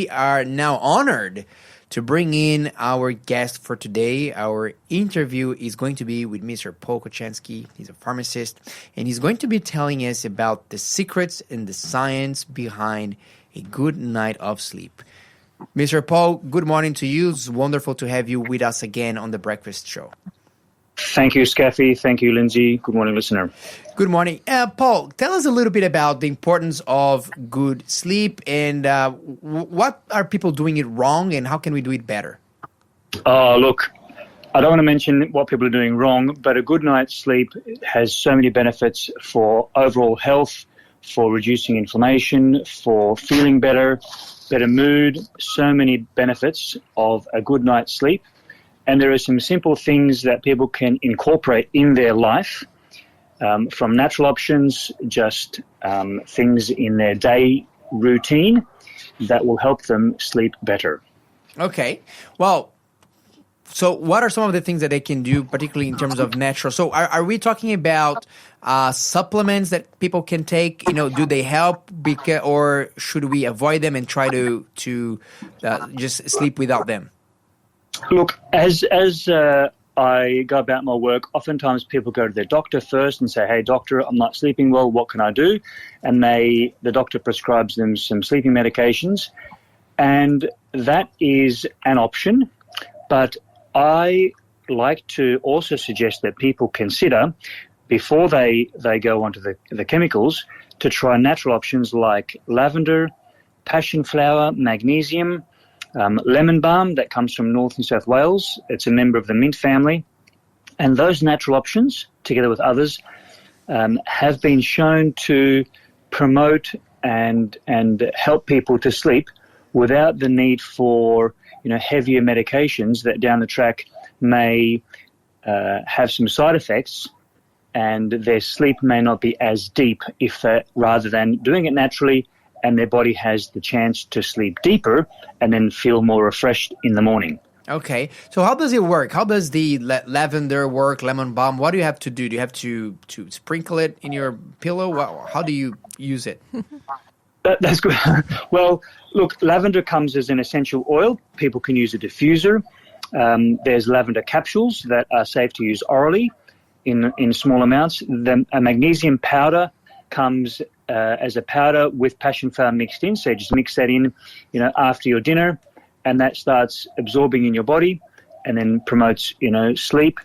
we are now honored to bring in our guest for today. Our interview is going to be with Mr. Paul Kochanski. He's a pharmacist, and he's going to be telling us about the secrets and the science behind a good night of sleep. Mr. Paul, good morning to you. It's wonderful to have you with us again on The Breakfast Show. Thank you, Scaffy. Thank you, Lindsay. Good morning, listener. Good morning. Paul, tell us a little bit about the importance of good sleep and what are people doing it wrong and how can we do it better? Look, I don't want to mention what people are doing wrong, but a good night's sleep has so many benefits for overall health, for reducing inflammation, for feeling better, better mood, so many benefits of a good night's sleep. And there are some simple things that people can incorporate in their life, from natural options, just things in their day routine that will help them sleep better. Okay. Well, so what are some of the things that they can do, particularly in terms of natural? So are we talking about supplements that people can take? Do they help, or should we avoid them and try to just sleep without them? Look, as I go about my work, oftentimes people go to their doctor first and say, "Hey, doctor, I'm not sleeping well. What can I do?" And the doctor prescribes them some sleeping medications, and that is an option. But I like to also suggest that people consider, before they go onto the chemicals, to try natural options like lavender, passion flower, magnesium, lemon balm that comes from North and South Wales. It's a member of the mint family. And those natural options, together with others, have been shown to promote and help people to sleep without the need for heavier medications that down the track may have some side effects, and their sleep may not be as deep rather than doing it naturally, and their body has the chance to sleep deeper and then feel more refreshed in the morning. Okay. So how does it work? How does the lavender work, lemon balm? What do you have to do? Do you have to sprinkle it in your pillow? How do you use it? That's good. Well, look, lavender comes as an essential oil. People can use a diffuser. There's lavender capsules that are safe to use orally in small amounts. A magnesium powder comes as a powder with passion flower mixed in. So just mix that in, after your dinner, and that starts absorbing in your body and then promotes, sleep.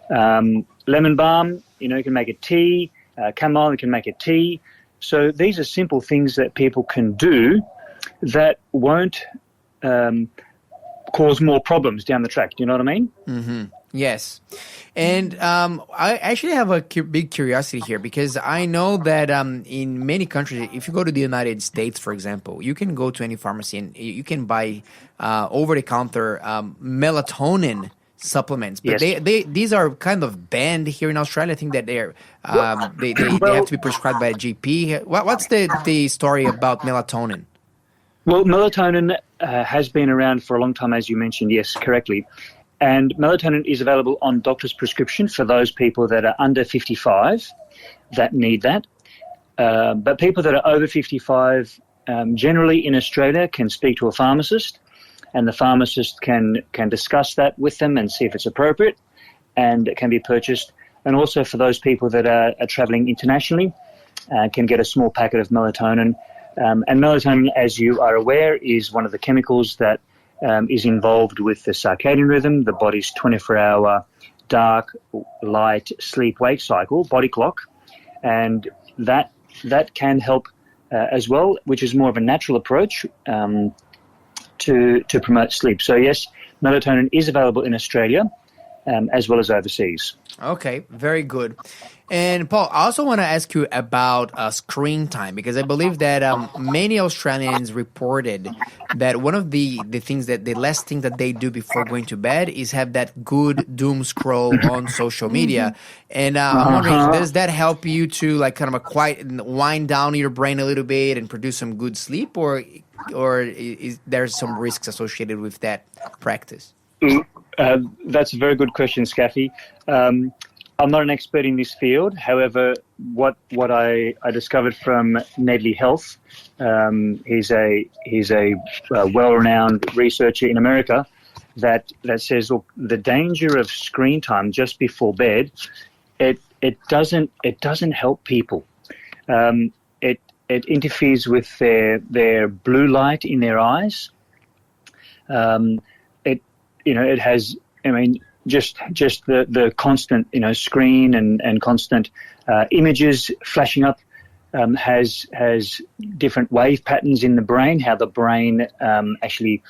Lemon balm, you can make a tea. Chamomile, you can make a tea. So these are simple things that people can do that won't cause more problems down the track. Do you know what I mean? Mm-hmm. Yes. And I actually have a big curiosity here because I know that in many countries, if you go to the United States, for example, you can go to any pharmacy and you can buy over-the-counter melatonin supplements. But yes. These are kind of banned here in Australia. I think that they have to be prescribed by a GP. What's the story about melatonin? Well, melatonin has been around for a long time, as you mentioned, yes, correctly. And melatonin is available on doctor's prescription for those people that are under 55 that need that. But people that are over 55, generally in Australia, can speak to a pharmacist, and the pharmacist can discuss that with them and see if it's appropriate, and it can be purchased. And also for those people that are travelling internationally, can get a small packet of melatonin. And melatonin, as you are aware, is one of the chemicals that is involved with the circadian rhythm, the body's 24-hour dark, light, sleep-wake cycle, body clock, and that can help as well, which is more of a natural approach to promote sleep. So yes, melatonin is available in Australia as well as overseas. Okay, very good. And Paul, I also want to ask you about screen time, because I believe that many Australians reported that one of the last thing that they do before going to bed is have that good doom scroll on social media. And I'm wondering, does that help you to kind of wind down your brain a little bit and produce some good sleep, or is there some risks associated with that practice? That's a very good question, Scaffy. I'm not an expert in this field. However, what I discovered from Nedley Health, he's a well-renowned researcher in America, that says, look, the danger of screen time just before bed, it doesn't help people. It interferes with their blue light in their eyes. It has, just the constant, screen and constant images flashing up has different wave patterns in the brain, how the brain actually,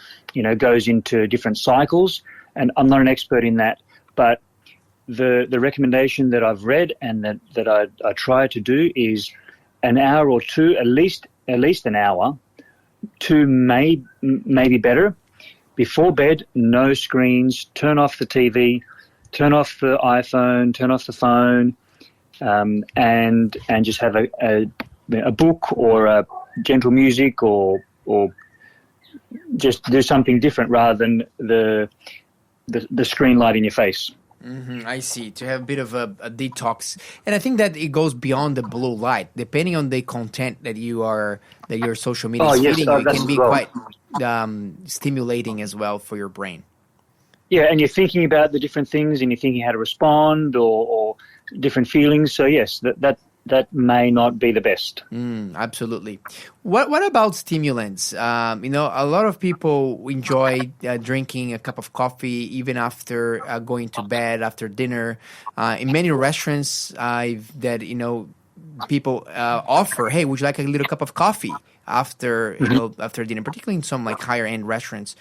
goes into different cycles. And I'm not an expert in that, but the recommendation that I've read and that I try to do is an hour or two, at least an hour, two maybe better. Before bed, no screens, turn off the TV, turn off the iPhone, turn off the phone, and just have a book or a gentle music or just do something different rather than the screen light in your face. Mm-hmm, I see. To have a bit of a detox, and I think that it goes beyond the blue light. Depending on the content that your social media is feeding you, it can be quite stimulating as well for your brain. Yeah, and you're thinking about the different things, and you're thinking how to respond or different feelings. So yes, that may not be the best. Absolutely. What about stimulants? A lot of people enjoy drinking a cup of coffee even after going to bed, after dinner. In many restaurants, people offer, hey, would you like a little cup of coffee after after dinner, particularly in some like higher end restaurants.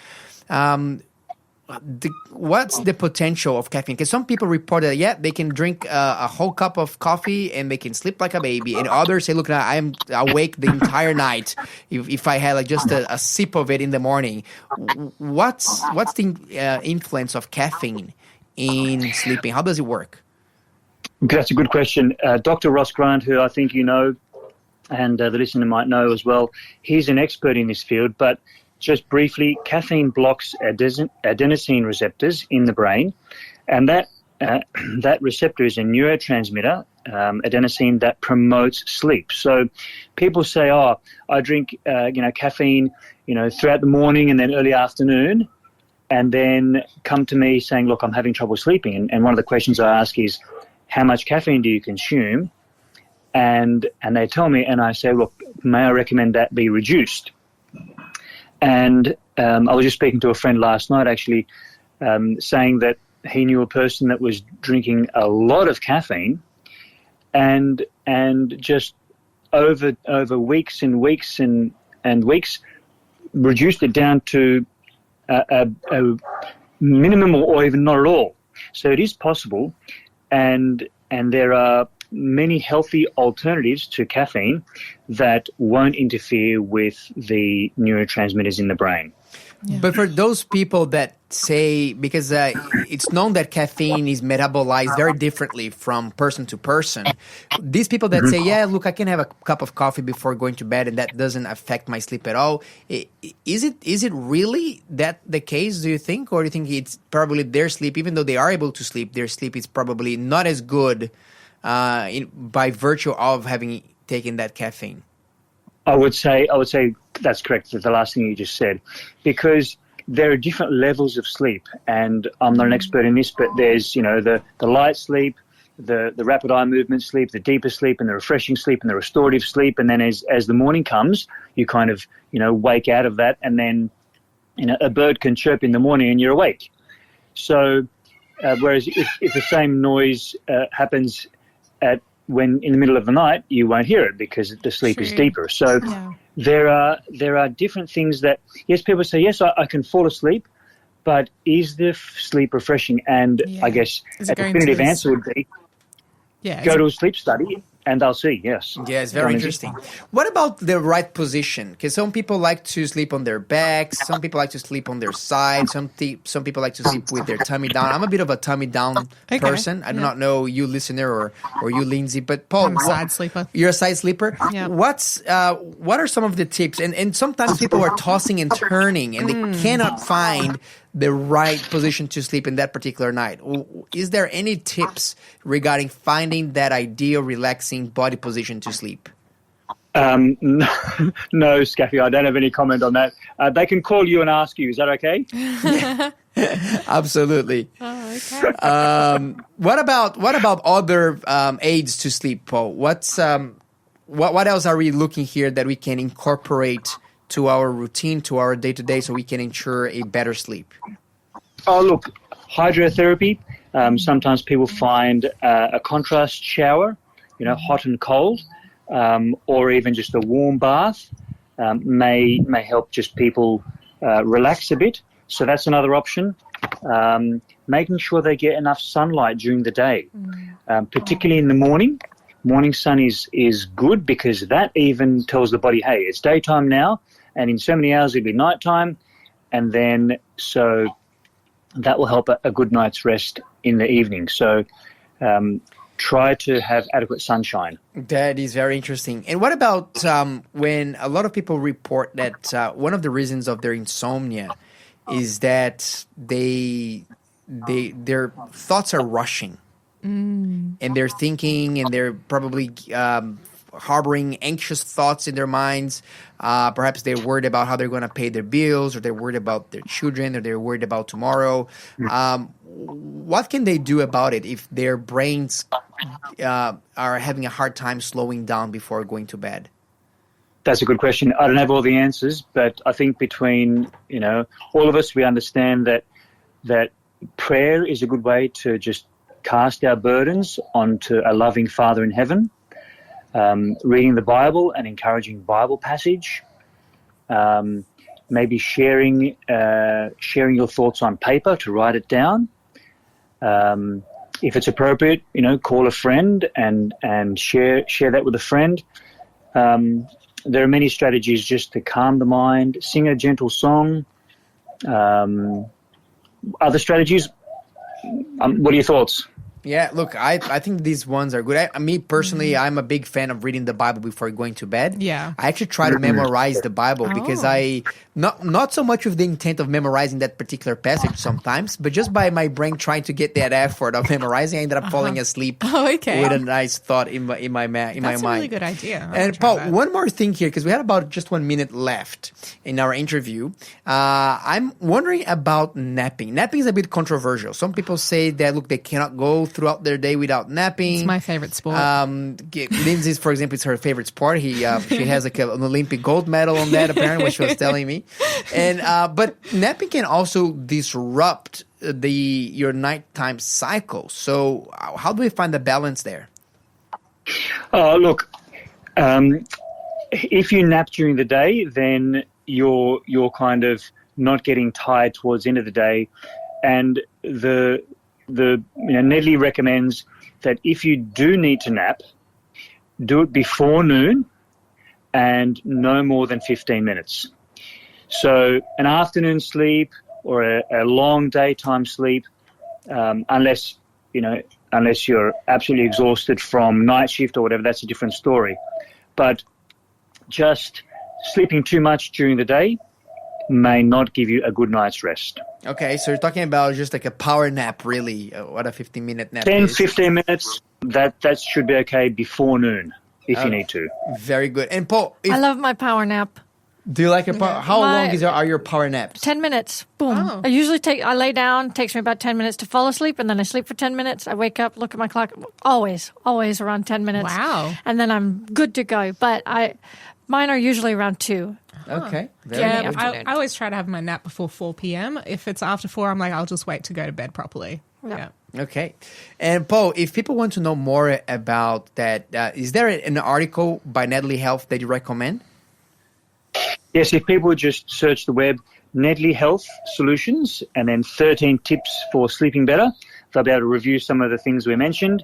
What's the potential of caffeine? Because some people report that, they can drink a whole cup of coffee and they can sleep like a baby. And others say, look, I'm awake the entire night if I had like just a sip of it in the morning. What's the influence of caffeine in sleeping? How does it work? That's a good question. Dr. Ross Grant, who I think you know, and the listener might know as well, he's an expert in this field, but just briefly, caffeine blocks adenosine receptors in the brain, and that receptor is a neurotransmitter, adenosine, that promotes sleep. So people say, I drink caffeine throughout the morning and then early afternoon, and then come to me saying, look, I'm having trouble sleeping. And one of the questions I ask is, how much caffeine do you consume? And they tell me, and I say, look, may I recommend that be reduced? And I was just speaking to a friend last night, actually, saying that he knew a person that was drinking a lot of caffeine, and just over weeks and weeks and weeks, reduced it down to a minimum or even not at all. So it is possible, and there are many healthy alternatives to caffeine that won't interfere with the neurotransmitters in the brain. Yeah. But for those people that say, because it's known that caffeine is metabolized very differently from person to person, these people that say, look, I can have a cup of coffee before going to bed and that doesn't affect my sleep at all. Is it really that the case, do you think? Or do you think it's probably their sleep, even though they are able to sleep, their sleep is probably not as good by virtue of having taken that caffeine? I would say that's correct, the last thing you just said, because there are different levels of sleep, and I'm not an expert in this, but there's the light sleep, the rapid eye movement sleep, the deeper sleep, and the refreshing sleep, and the restorative sleep, and then as the morning comes, you kind of wake out of that, and then a bird can chirp in the morning and you're awake. So whereas if the same noise happens when in the middle of the night, you won't hear it because the sleep is deeper. So there are different things that, yes, people say, yes, I can fall asleep, but is the sleep refreshing? And I guess a definitive answer would be go to a sleep study and they'll see, yes. Yeah, it's very interesting. What about the right position? Because some people like to sleep on their backs, some people like to sleep on their sides, some people like to sleep with their tummy down. I'm a bit of a tummy down person. I do not know you, listener, or you, Lindsay, but Paul, I'm a side sleeper. You're a side sleeper? Yeah. What are some of the tips? And sometimes people are tossing and turning and they cannot find the right position to sleep in that particular night? Is there any tips regarding finding that ideal relaxing body position to sleep? No, no, Scaffy, I don't have any comment on that. They can call you and ask you. Is that okay? Absolutely. Oh, okay. What about other aids to sleep, Paul? What else are we looking here that we can incorporate to our routine, to our day-to-day, so we can ensure a better sleep? Oh, look, hydrotherapy. Sometimes people find a contrast shower, hot and cold, or even just a warm bath may help just people relax a bit. So that's another option. Making sure they get enough sunlight during the day, particularly in the morning. Morning sun is good because that even tells the body, hey, it's daytime now, and in so many hours it'll be nighttime, and then so that will help a good night's rest in the evening. So try to have adequate sunshine. That is very interesting. And what about when a lot of people report that one of the reasons of their insomnia is that their thoughts are rushing, and they're thinking, and they're probably harboring anxious thoughts in their minds. Perhaps they're worried about how they're going to pay their bills, or they're worried about their children, or they're worried about tomorrow. What can they do about it if their brains are having a hard time slowing down before going to bed? That's a good question. I don't have all the answers, but I think between, all of us, we understand that prayer is a good way to just cast our burdens onto a loving Father in heaven. Reading the Bible and encouraging Bible passage. Maybe sharing your thoughts on paper to write it down. If it's appropriate, call a friend and share that with a friend. There are many strategies just to calm the mind. Sing a gentle song. Other strategies? What are your thoughts? Yeah, look, I think these ones are good. Me personally, I'm a big fan of reading the Bible before going to bed. Yeah. I actually try to memorize the Bible because I not so much with the intent of memorizing that particular passage sometimes, but just by my brain trying to get that effort of memorizing, I ended up falling asleep with a nice thought in my mind. That's a really good idea. And Paul, one more thing here, because we had about just 1 minute left in our interview. I'm wondering about napping. Napping is a bit controversial. Some people say that, look, they cannot go throughout their day without napping. It's my favorite sport. Lindsay's, for example, it's her favorite sport. She has an Olympic gold medal on that, apparently, what she was telling me. And but napping can also disrupt your nighttime cycle. So how do we find the balance there? Look, if you nap during the day, then you're kind of not getting tired towards the end of the day, and Nedley recommends that if you do need to nap, do it before noon and no more than 15 minutes. So an afternoon sleep or a long daytime sleep, unless you're absolutely exhausted from night shift or whatever, that's a different story. But just sleeping too much during the day may not give you a good night's rest. Okay, so you're talking about just like a power nap, really. What a 15-minute nap 10, is. 15 minutes, that should be okay before noon if you need to. Very good. And Paul, I love my power nap. do you like a power? How long are your power naps? 10 minutes. Boom. Oh. I lay down, takes me about 10 minutes to fall asleep, and then I sleep for 10 minutes. I wake up, look at my clock. Always around 10 minutes. Wow. And then I'm good to go. But mine are usually around 2. Okay. Very Yeah, good. I always try to have my nap before 4 p.m. If it's after 4, I'm like, I'll just wait to go to bed properly. Yeah. Okay. And Paul, if people want to know more about that, is there an article by Nedley Health that you recommend? Yes, if people just search the web, Nedley Health Solutions, and then 13 tips for sleeping better, they'll be able to review some of the things we mentioned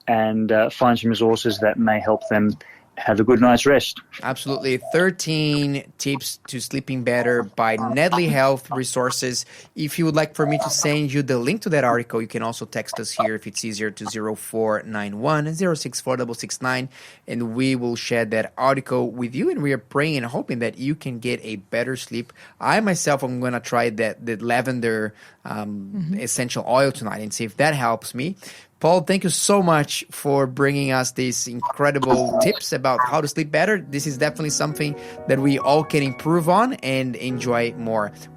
and find some resources that may help them have a good night's rest. Absolutely. 13 tips to sleeping better by Nedley Health Resources. If you would like for me to send you the link to that article, you can also text us here if it's easier to 0491 064 669, and we will share that article with you. And we are praying and hoping that you can get a better sleep. I myself am going to try the lavender essential oil tonight and see if that helps me. Paul, thank you so much for bringing us these incredible tips about how to sleep better. This is definitely something that we all can improve on and enjoy more.